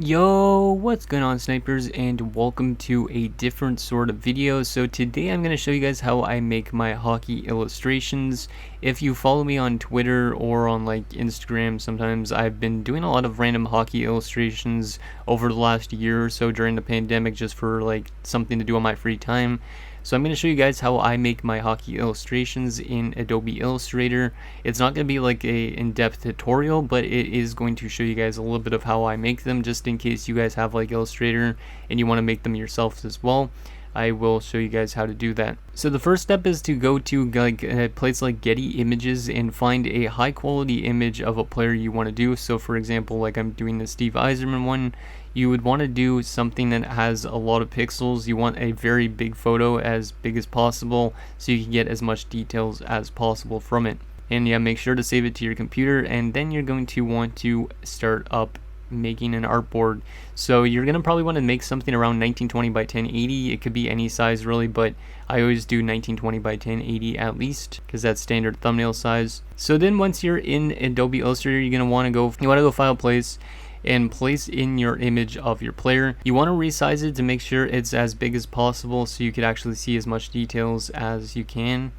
Yo, what's going on, snipers, and welcome to a different sort of video. So today I'm going to show you guys how I make my hockey illustrations. If you follow me on Twitter or on like Instagram, sometimes I've been doing a lot of random hockey illustrations over the last year or so during the pandemic, just for like something to do on my free time. So I'm going to show you guys how I make my hockey illustrations in Adobe Illustrator. It's not going to be like a in-depth tutorial, but it is going to show you guys a little bit of how I make them, just in case you guys have like Illustrator and you want to make them yourselves as well. I will show you guys how to do that. So the first step is to go to like a place like Getty Images and find a high quality image of a player you want to do. So for example, like I'm doing the Steve Yzerman one, you would want to do something that has a lot of pixels. You want a very big photo, as big as possible, so you can get as much details as possible from it. And yeah, make sure to save it to your computer, and then you're going to want to start up making an artboard. So you're gonna probably want to make something around 1920 by 1080. It could be any size really, but I always do 1920 by 1080 at least, because that's standard thumbnail size. So then once you're in Adobe Illustrator, you're gonna want to go file place and place in your image of your player. You want to resize it to make sure it's as big as possible so you could actually see as much details as you can.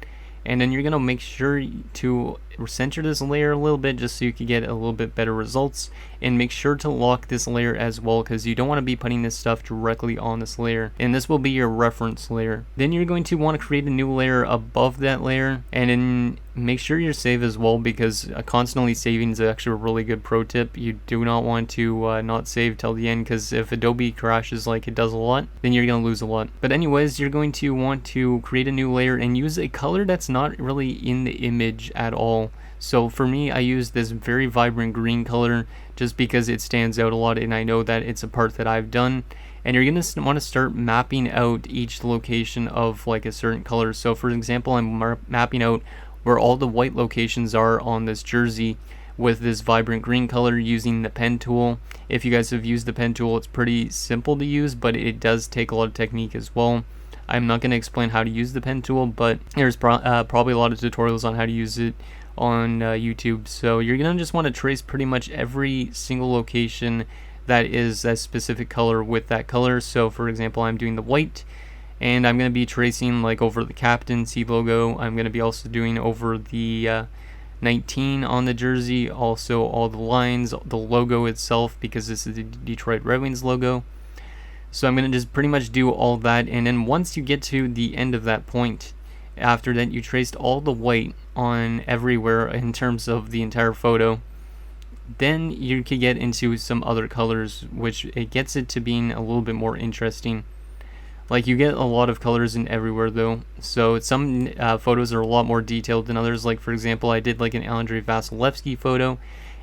And then you're going to make sure to center this layer a little bit, just so you can get a little bit better results. And make sure to lock this layer as well, because you don't want to be putting this stuff directly on this layer. And this will be your reference layer. Then you're going to want to create a new layer above that layer, and then make sure you save as well, because constantly saving is actually a really good pro tip. You do not want to not save till the end, because if Adobe crashes like it does a lot, then you're going to lose a lot. But anyways, you're going to want to create a new layer and use a color that's not really in the image at all. So for me, I use this very vibrant green color just because it stands out a lot, and I know that it's a part that I've done. And you're going to want to start mapping out each location of like a certain color. So for example, I'm mapping out where all the white locations are on this jersey with this vibrant green color using the pen tool. If you guys have used the pen tool, it's pretty simple to use, but it does take a lot of technique as well. I'm not going to explain how to use the pen tool, but there's probably a lot of tutorials on how to use it on YouTube. So you're going to just want to trace pretty much every single location that is a specific color with that color. So for example, I'm doing the white, and I'm going to be tracing like over the captaincy logo. I'm going to be also doing over the 19 on the jersey, also all the lines, the logo itself, because this is the Detroit Red Wings logo. So I'm going to just pretty much do all that, and then once you get to the end of that point, after that you traced all the white on everywhere in terms of the entire photo, then you can get into some other colors, which it gets it to being a little bit more interesting. Like you get a lot of colors in everywhere though, so some photos are a lot more detailed than others. Like for example, I did like an Andrei Vasilevsky photo,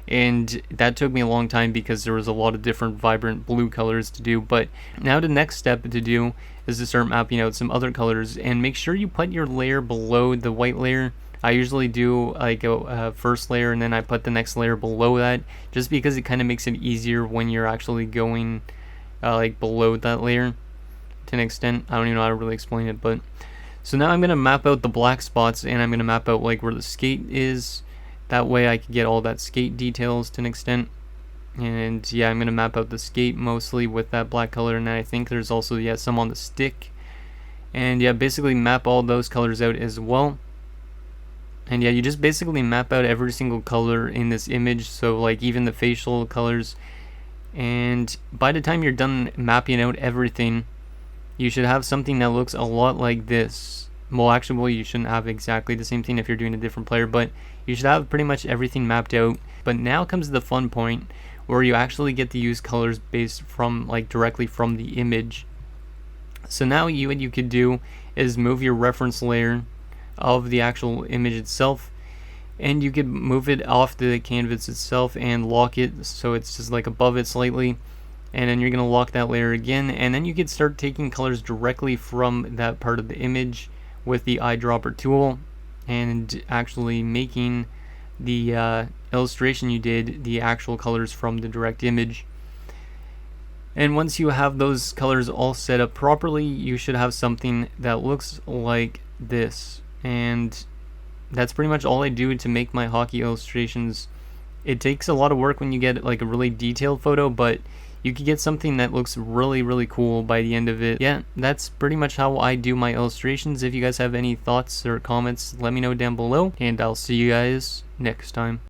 and that took me a long time because there was a lot of different vibrant blue colors to do. But now the next step to do is to start mapping out some other colors, and make sure you put your layer below the white layer. I usually do like a first layer, and then I put the next layer below that, just because it kind of makes it easier when you're actually going like below that layer to an extent. I don't even know how to really explain it. But so now I'm going to map out the black spots, and I'm going to map out like where the skate is. That way I can get all that skate details to an extent. And yeah, I'm going to map out the skate mostly with that black color, and I think there's also some on the stick. And yeah, basically map all those colors out as well. And yeah, you just basically map out every single color in this image, so like even the facial colors. And by the time you're done mapping out everything, you should have something that looks a lot like this. Well, actually, you shouldn't have exactly the same thing if you're doing a different player, but you should have pretty much everything mapped out. But now comes the fun point, where you actually get to use colors based from like directly from the image. So now what you could do is move your reference layer of the actual image itself, and you could move it off the canvas itself and lock it so it's just like above it slightly. And then you're going to lock that layer again, and then you could start taking colors directly from that part of the image with the eyedropper tool, and actually making the illustration you did the actual colors from the direct image. And once you have those colors all set up properly, you should have something that looks like this. And that's pretty much all I do to make my hockey illustrations. It takes a lot of work when you get like a really detailed photo, but you could get something that looks really cool by the end of it. Yeah, that's pretty much how I do my illustrations. If you guys have any thoughts or comments, let me know down below, and I'll see you guys next time.